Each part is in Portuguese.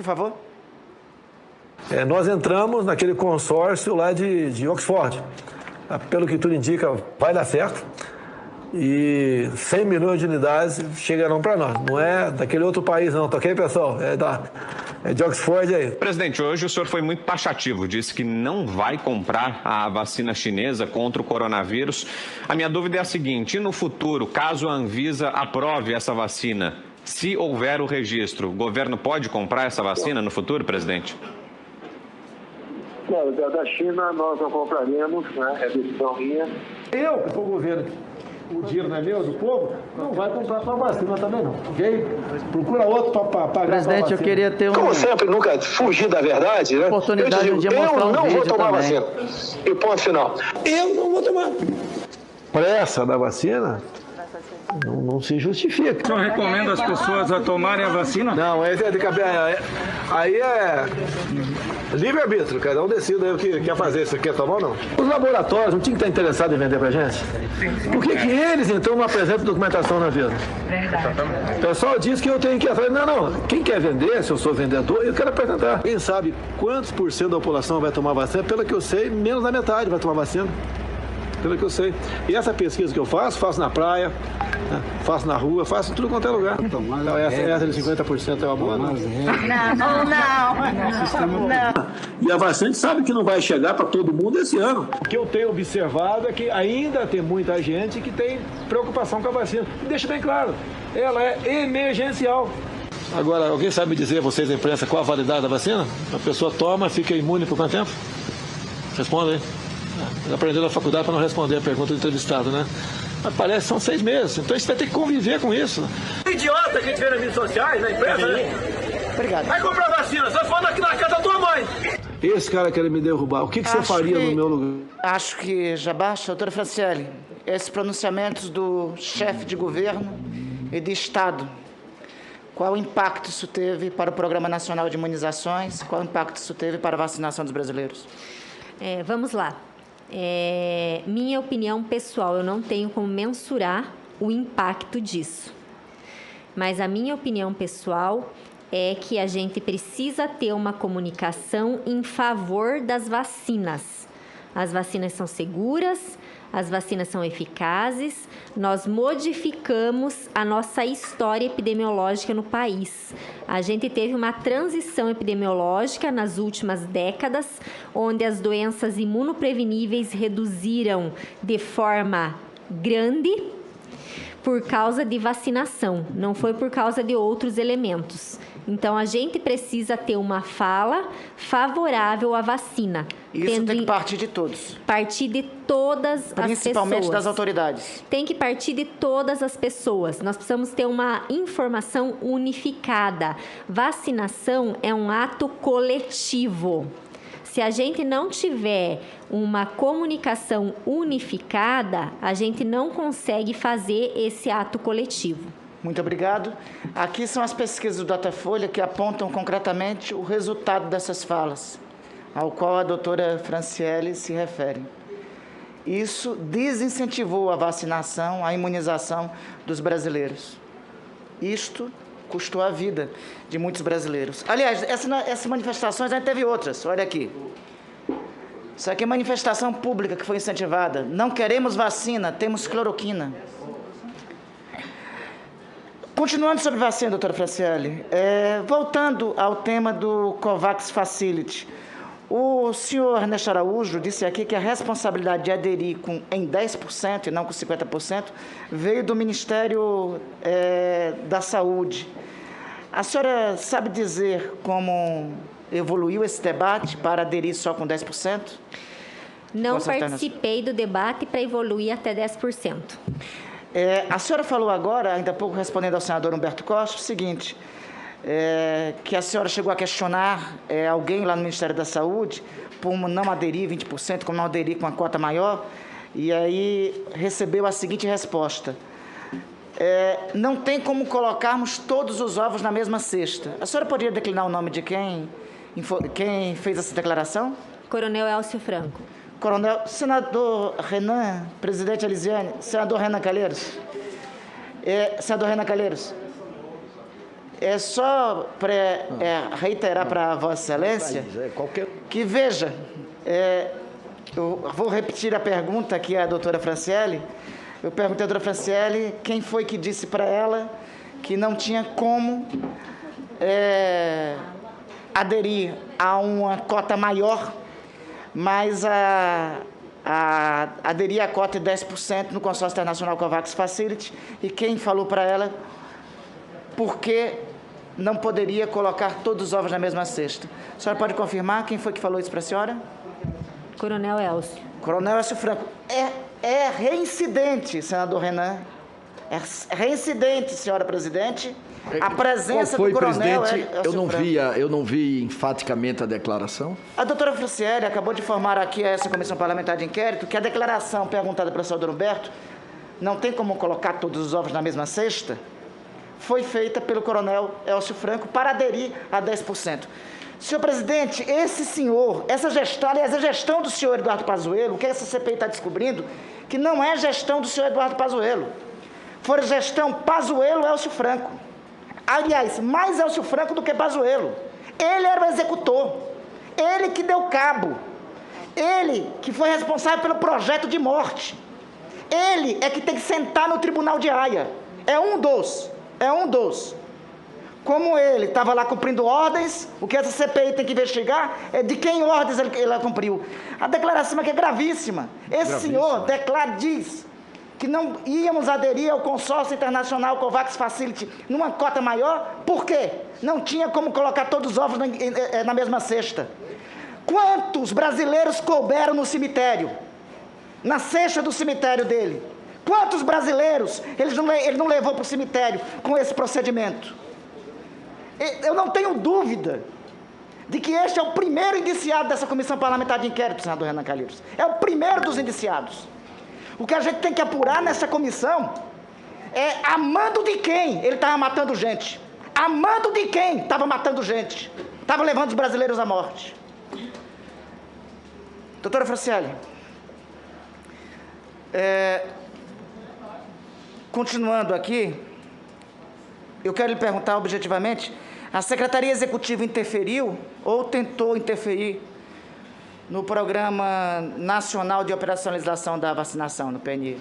por favor. Nós entramos naquele consórcio lá de Oxford. Pelo que tudo indica, vai dar certo. E 100 milhões de unidades chegarão para nós. Não é daquele outro país, não. Tá ok, pessoal? É de Oxford aí. Presidente, hoje o senhor foi muito taxativo. Disse que não vai comprar a vacina chinesa contra o coronavírus. A minha dúvida é a seguinte: e no futuro, caso a Anvisa aprove essa vacina, se houver o registro, o governo pode comprar essa vacina no futuro, presidente? Não, da China nós não compraremos, né? É decisão minha. Eu, que sou o governo, o dinheiro não é meu, do povo, não vai comprar sua vacina também não, ok? Procura outro para pagar. Presidente, eu queria ter Como sempre, nunca fugir da verdade, né? Oportunidade eu de mostrar um não vou vídeo tomar também. vacina. E ponto final. Eu não vou tomar. Pressa da vacina não se justifica. O senhor recomenda as pessoas a tomarem a vacina? Não, aí é livre-arbítrio, cada um decide aí o que quer fazer, se quer tomar ou não. Os laboratórios não tinham que estar interessados em vender pra gente? Por que eles, então, não apresentam documentação na Anvisa? Verdade. O pessoal diz que eu tenho que ir atrás. Não. Quem quer vender, se eu sou vendedor, eu quero apresentar. Quem sabe quantos por cento da população vai tomar vacina? Pelo que eu sei, menos da metade vai tomar vacina. Pelo que eu sei. E essa pesquisa que eu faço na praia, né? Faço na rua, faço em tudo quanto é lugar. Então, essa de 50% é uma boa. Não. E a vacina a gente sabe que não vai chegar para todo mundo esse ano. O que eu tenho observado é que ainda tem muita gente que tem preocupação com a vacina. E deixa bem claro, ela é emergencial. Agora, alguém sabe me dizer, vocês da imprensa, qual a validade da vacina? A pessoa toma, fica imune por quanto tempo? Responda aí. Aprendeu na faculdade para não responder a pergunta do entrevistado, né? Mas parece que são 6 meses. Então a gente vai ter que conviver com isso. Idiota que a gente vê nas redes sociais, na imprensa, né? Obrigado. Vai comprar vacina, só fala aqui na casa da tua mãe. Esse cara quer me derrubar. O que você faria no meu lugar? Acho que já basta, doutora Franciele, esses pronunciamentos do chefe de governo e de Estado. Qual o impacto isso teve para o Programa Nacional de Imunizações? Qual o impacto isso teve para a vacinação dos brasileiros? Vamos lá. Minha opinião pessoal, eu não tenho como mensurar o impacto disso. Mas a minha opinião pessoal é que a gente precisa ter uma comunicação em favor das vacinas. As vacinas são seguras, as vacinas são eficazes, nós modificamos a nossa história epidemiológica no país. A gente teve uma transição epidemiológica nas últimas décadas, onde as doenças imunopreveníveis reduziram de forma grande por causa de vacinação, não foi por causa de outros elementos. Então, a gente precisa ter uma fala favorável à vacina. Isso tem que partir de todos. Partir de todas as pessoas. Principalmente das autoridades. Tem que partir de todas as pessoas. Nós precisamos ter uma informação unificada. Vacinação é um ato coletivo. Se a gente não tiver uma comunicação unificada, a gente não consegue fazer esse ato coletivo. Muito obrigado. Aqui são as pesquisas do Datafolha que apontam concretamente o resultado dessas falas, ao qual a doutora Franciele se refere. Isso desincentivou a vacinação, a imunização dos brasileiros. Isto custou a vida de muitos brasileiros. Aliás, essas manifestações, a gente teve outras. Olha aqui. Isso aqui é manifestação pública que foi incentivada. Não queremos vacina, temos cloroquina. Continuando sobre vacina, doutora Franciele, voltando ao tema do COVAX Facility, o senhor Ernesto Araújo disse aqui que a responsabilidade de aderir em 10% e não com 50% veio do Ministério da Saúde. A senhora sabe dizer como evoluiu esse debate para aderir só com 10%? Não participei do debate para evoluir até 10%. A senhora falou agora, ainda há pouco respondendo ao senador Humberto Costa, o seguinte, que a senhora chegou a questionar alguém lá no Ministério da Saúde por não aderir 20%, como não aderir com a cota maior, e aí recebeu a seguinte resposta: não tem como colocarmos todos os ovos na mesma cesta. A senhora poderia declinar o nome de quem fez essa declaração? Coronel Elcio Franco. Coronel, senador Renan, presidente Elisiane, senador Renan Calheiros. Senador Renan Calheiros, é só para reiterar para Vossa Excelência que, veja, eu vou repetir a pergunta aqui à doutora Franciele. Eu perguntei à doutora Franciele quem foi que disse para ela que não tinha como aderir a uma cota maior, mas aderir à cota de 10% no consórcio internacional COVAX Facility, e quem falou para ela por que não poderia colocar todos os ovos na mesma cesta. A senhora pode confirmar quem foi que falou isso para a senhora? Coronel Elcio. Coronel Elcio Franco. É reincidente, senador Renan. É reincidente, senhora presidente, a presença do coronel Elcio Franco. Eu não vi enfaticamente a declaração. A doutora Franciele acabou de informar aqui a essa comissão parlamentar de inquérito que a declaração perguntada pelo senador Humberto, não tem como colocar todos os ovos na mesma cesta, foi feita pelo coronel Elcio Franco para aderir a 10%. Senhor presidente, esse senhor, essa gestão, aliás, a gestão do senhor Eduardo Pazuello, o que essa CPI está descobrindo, que não é gestão do senhor Eduardo Pazuello. Foi gestão Pazuello-Elcio Franco. Aliás, mais Elcio Franco do que Pazuello. Ele era o executor. Ele que deu cabo. Ele que foi responsável pelo projeto de morte. Ele é que tem que sentar no tribunal de Haia. É um dos. Como ele estava lá cumprindo ordens, o que essa CPI tem que investigar é de quem ordens ele cumpriu. A declaração aqui é gravíssima. Esse senhor diz que não íamos aderir ao consórcio internacional COVAX Facility numa cota maior, por quê? Não tinha como colocar todos os ovos na mesma cesta. Quantos brasileiros couberam no cemitério? Na cesta do cemitério dele? Quantos brasileiros ele não levou para o cemitério com esse procedimento? Eu não tenho dúvida de que este é o primeiro indiciado dessa comissão parlamentar de inquérito, senador Renan Calheiros. É o primeiro dos indiciados. O que a gente tem que apurar nessa comissão é a mando de quem ele estava matando gente. A mando de quem estava matando gente. Estava levando os brasileiros à morte. Doutora Franciele, continuando aqui, eu quero lhe perguntar objetivamente, a Secretaria Executiva interferiu ou tentou interferir no Programa Nacional de Operacionalização da Vacinação, no PNI?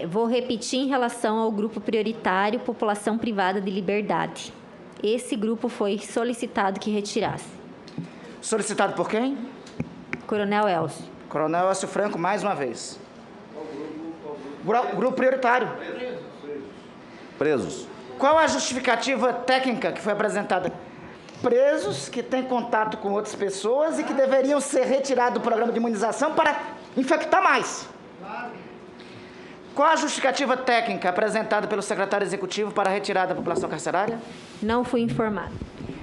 Vou repetir em relação ao grupo prioritário População Privada de Liberdade. Esse grupo foi solicitado que retirasse. Solicitado por quem? Coronel Elcio. Coronel Elcio Franco, mais uma vez. Grupo prioritário. Presos. Qual a justificativa técnica que foi apresentada? Presos que têm contato com outras pessoas e que deveriam ser retirados do programa de imunização para infectar mais. Qual a justificativa técnica apresentada pelo secretário executivo para a retirada da população carcerária? Não fui informado.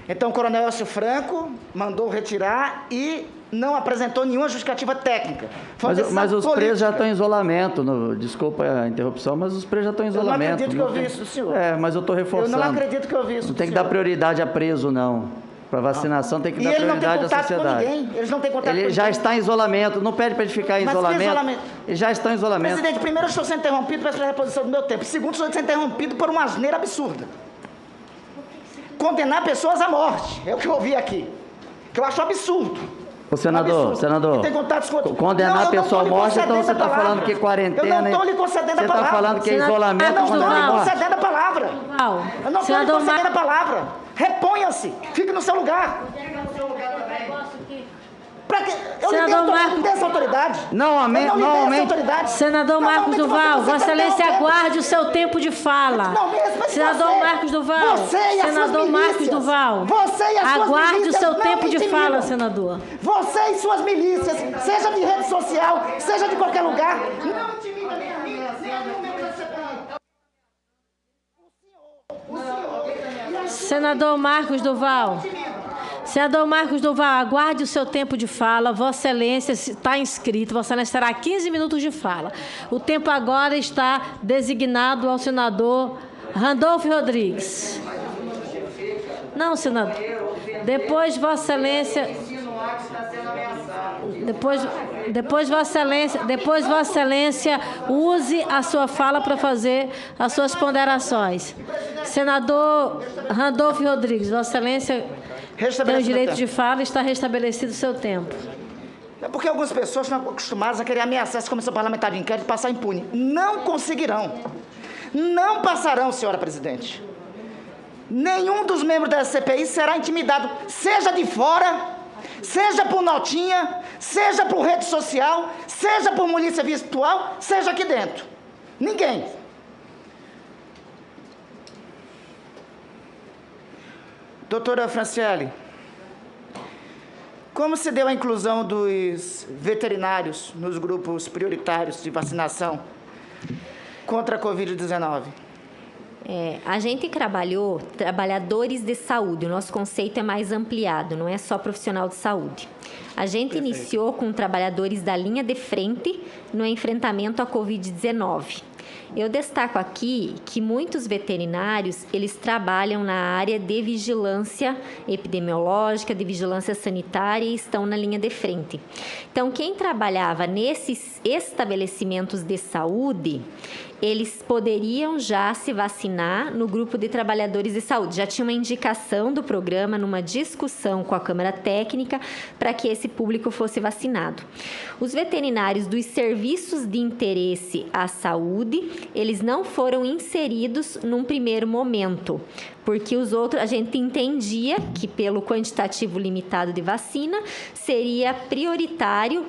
Então, o coronel Elcio Franco mandou retirar e não apresentou nenhuma justificativa técnica. Mas os presos já estão em isolamento. Desculpa a interrupção, mas os presos já estão em isolamento. Eu não acredito que eu ouvi isso do senhor. Mas eu estou reforçando. Eu não acredito que eu ouvi isso do senhor. Não tem que dar prioridade a preso, não. Para vacinação tem que dar prioridade à sociedade. Eles não têm contato com ninguém. Ele já está em isolamento. Não pede para ele ficar em isolamento. Eles já estão em isolamento. Presidente, primeiro eu estou sendo interrompido para a reposição do meu tempo. Segundo, estou sendo interrompido por uma asneira absurda. Condenar pessoas à morte. É o que eu ouvi aqui. Que eu acho absurdo. Ô, senador, condenar a pessoa à morte, então você está falando que quarentena... Eu não estou lhe concedendo a palavra. Você está falando que é isolamento... Eu não estou lhe concedendo a palavra. Eu não estou lhe concedendo a palavra. Reponha-se. Fique no seu lugar. Eu lhe dei essa autoridade. Não aumente. Senador Marcos Duval, Vossa Excelência aguarde o seu tempo de fala. Senador Marcos Duval. Senador Marcos Duval. Aguarde o seu tempo de fala, senador. Você e suas milícias, seja de rede social, seja de qualquer lugar, não intimida nem a mim, nem a nenhum membro da CPI. Senador Marcos Duval. Senador Marcos Duval, aguarde o seu tempo de fala. Vossa Excelência está inscrito. Vossa Excelência terá 15 minutos de fala. O tempo agora está designado ao senador Randolfo Rodrigues. Não, senador. Depois, Vossa Excelência... Depois Vossa Excelência use a sua fala para fazer as suas ponderações. Senador Randolfo Rodrigues, Vossa Excelência tem o direito de fala e está restabelecido o seu tempo. É porque algumas pessoas estão acostumadas a querer ameaçar essa comissão parlamentar de inquérito e passar impune. Não conseguirão. Não passarão, senhora presidente. Nenhum dos membros da CPI será intimidado, seja de fora, seja por notinha, seja por rede social, seja por milícia virtual, seja aqui dentro. Ninguém. Doutora Franciele, como se deu a inclusão dos veterinários nos grupos prioritários de vacinação contra a Covid-19? A gente trabalhou trabalhadores de saúde, o nosso conceito é mais ampliado, não é só profissional de saúde. A gente iniciou com trabalhadores da linha de frente no enfrentamento à Covid-19. Eu destaco aqui que muitos veterinários, eles trabalham na área de vigilância epidemiológica, de vigilância sanitária e estão na linha de frente. Então, quem trabalhava nesses estabelecimentos de saúde, eles poderiam já se vacinar no grupo de trabalhadores de saúde. Já tinha uma indicação do programa, numa discussão com a Câmara Técnica, para que esse público fosse vacinado. Os veterinários dos serviços de interesse à saúde, eles não foram inseridos num primeiro momento, porque os outros, a gente entendia que pelo quantitativo limitado de vacina, seria prioritário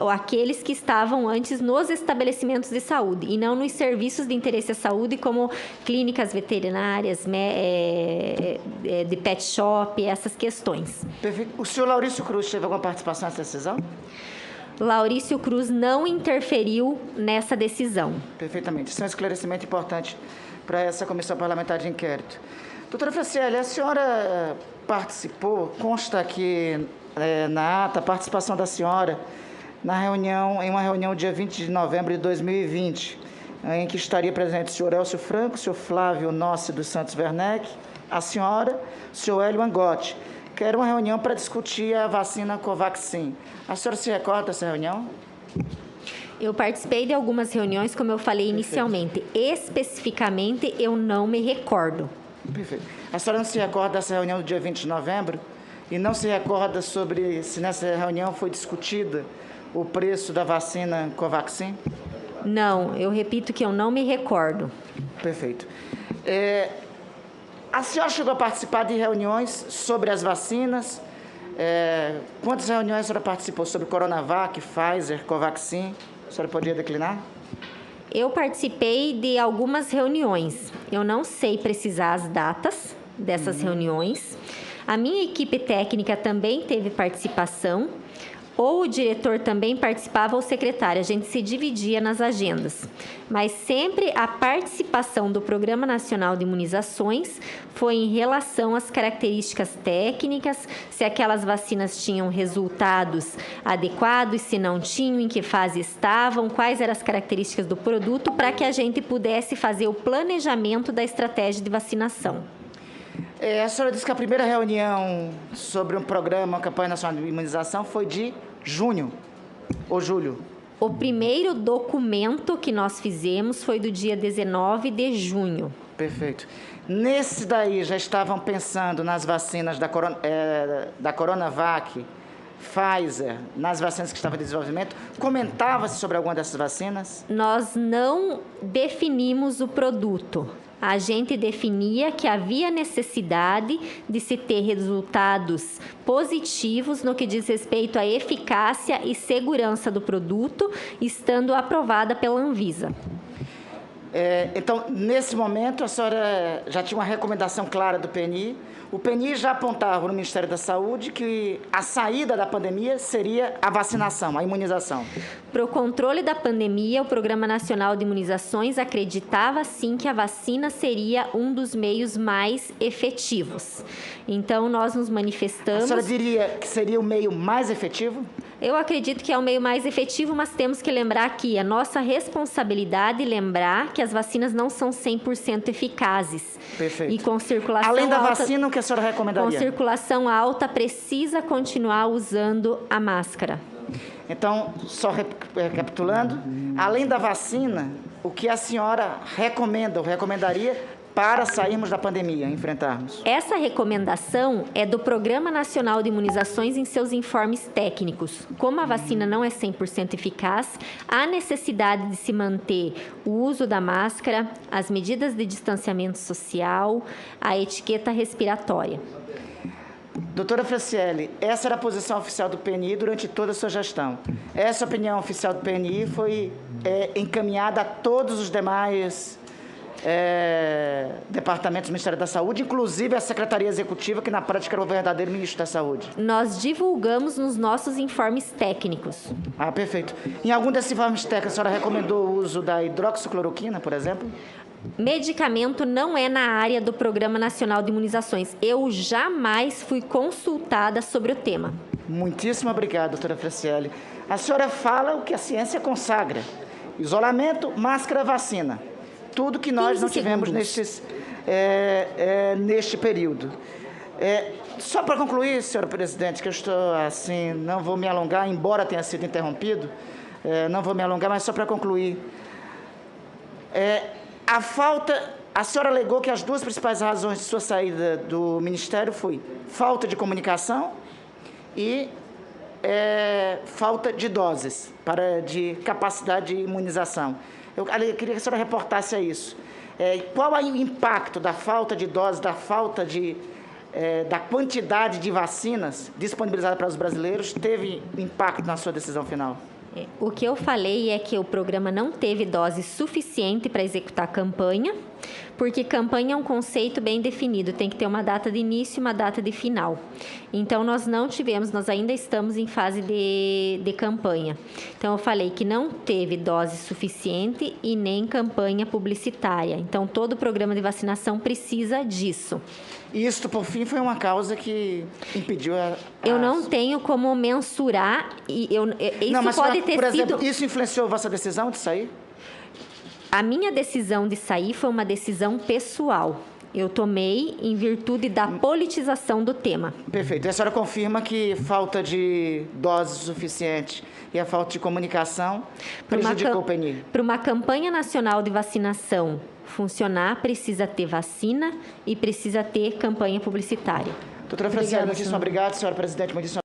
aqueles que estavam antes nos estabelecimentos de saúde e não nos serviços de interesse à saúde, como clínicas veterinárias, de pet shop, essas questões. Perfeito. O senhor Laurício Cruz teve alguma participação nessa decisão? Laurício Cruz não interferiu nessa decisão. Perfeitamente. Isso é um esclarecimento importante para essa comissão parlamentar de inquérito. Doutora Franciele, a senhora participou, consta aqui na ata, a participação da senhora em uma reunião dia 20 de novembro de 2020, em que estaria presente o senhor Elcio Franco, o senhor Flávio Nossi dos Santos Werneck, a senhora, o senhor Hélio Angotti, que era uma reunião para discutir a vacina Covaxin. A senhora se recorda dessa reunião? Eu participei de algumas reuniões, como eu falei inicialmente. Especificamente, eu não me recordo. Perfeito. A senhora não se recorda dessa reunião do dia 20 de novembro? E não se recorda sobre se nessa reunião foi discutida o preço da vacina Covaxin? Não, eu repito que eu não me recordo. Perfeito. A senhora chegou a participar de reuniões sobre as vacinas? Quantas reuniões a senhora participou sobre Coronavac, Pfizer, Covaxin? A senhora poderia declinar? Eu participei de algumas reuniões. Eu não sei precisar as datas dessas reuniões. A minha equipe técnica também teve participação. Ou o diretor também participava, ou o secretário. A gente se dividia nas agendas. Mas sempre a participação do Programa Nacional de Imunizações foi em relação às características técnicas, se aquelas vacinas tinham resultados adequados, se não tinham, em que fase estavam, quais eram as características do produto, para que a gente pudesse fazer o planejamento da estratégia de vacinação. A senhora disse que a primeira reunião sobre um programa, uma campanha nacional de imunização, foi de junho ou julho? O primeiro documento que nós fizemos foi do dia 19 de junho. Perfeito. Nesse daí, já estavam pensando nas vacinas da Coronavac, Pfizer, nas vacinas que estavam em desenvolvimento? Comentava-se sobre alguma dessas vacinas? Nós não definimos o produto. A gente definia que havia necessidade de se ter resultados positivos no que diz respeito à eficácia e segurança do produto, estando aprovada pela Anvisa. Então, nesse momento, a senhora já tinha uma recomendação clara do PNI. O PNI já apontava no Ministério da Saúde que a saída da pandemia seria a vacinação, a imunização. Para o controle da pandemia, o Programa Nacional de Imunizações acreditava, sim, que a vacina seria um dos meios mais efetivos. Então, nós nos manifestamos... A senhora diria que seria o meio mais efetivo? Eu acredito que é o meio mais efetivo, mas temos que lembrar que a nossa responsabilidade é lembrar que as vacinas não são 100% eficazes. Perfeito. E com circulação além da alta, vacina, o que a senhora recomendaria? Com circulação alta, precisa continuar usando a máscara. Então, só recapitulando, além da vacina, o que a senhora recomenda ou recomendaria para sairmos da pandemia, enfrentarmos? Essa recomendação é do Programa Nacional de Imunizações em seus informes técnicos. Como a vacina não é 100% eficaz, há necessidade de se manter o uso da máscara, as medidas de distanciamento social, a etiqueta respiratória. Doutora Franciele, essa era a posição oficial do PNI durante toda a sua gestão. Essa opinião oficial do PNI foi encaminhada a todos os demais departamentos do Ministério da Saúde, inclusive a Secretaria Executiva, que na prática era o verdadeiro ministro da Saúde. Nós divulgamos nos nossos informes técnicos. Ah, perfeito. Em algum desses informes técnicos, a senhora recomendou o uso da hidroxicloroquina, por exemplo? Medicamento não é na área do Programa Nacional de Imunizações. Eu jamais fui consultada sobre o tema. Muitíssimo obrigado, doutora Franciele. A senhora fala o que a ciência consagra. Isolamento, máscara, vacina. Tudo que nós não tivemos neste período. Só para concluir, senhora presidente, que eu estou assim, não vou me alongar, embora tenha sido interrompido, não vou me alongar, mas só para concluir. A senhora alegou que as duas principais razões de sua saída do Ministério foi falta de comunicação e falta de doses, de capacidade de imunização. Eu queria que a senhora reportasse a isso. Qual é o impacto da falta de doses, da falta da quantidade de vacinas disponibilizadas para os brasileiros, teve impacto na sua decisão final? O que eu falei é que o programa não teve dose suficiente para executar a campanha, porque campanha é um conceito bem definido, tem que ter uma data de início e uma data de final. Então, nós não tivemos, nós ainda estamos em fase de campanha. Então, eu falei que não teve dose suficiente e nem campanha publicitária. Então, todo o programa de vacinação precisa disso. E isso, por fim, foi uma causa que impediu Eu não tenho como mensurar e isso não, mas pode ter por exemplo, sido... Isso influenciou a vossa decisão de sair? A minha decisão de sair foi uma decisão pessoal. Eu tomei em virtude da politização do tema. Perfeito. E a senhora confirma que falta de dose suficiente e a falta de comunicação prejudicou o PNI? Para uma campanha nacional de vacinação funcionar, precisa ter vacina e precisa ter campanha publicitária. Doutora Franciele, muitíssimo obrigado, senhora presidente. Muitíssimo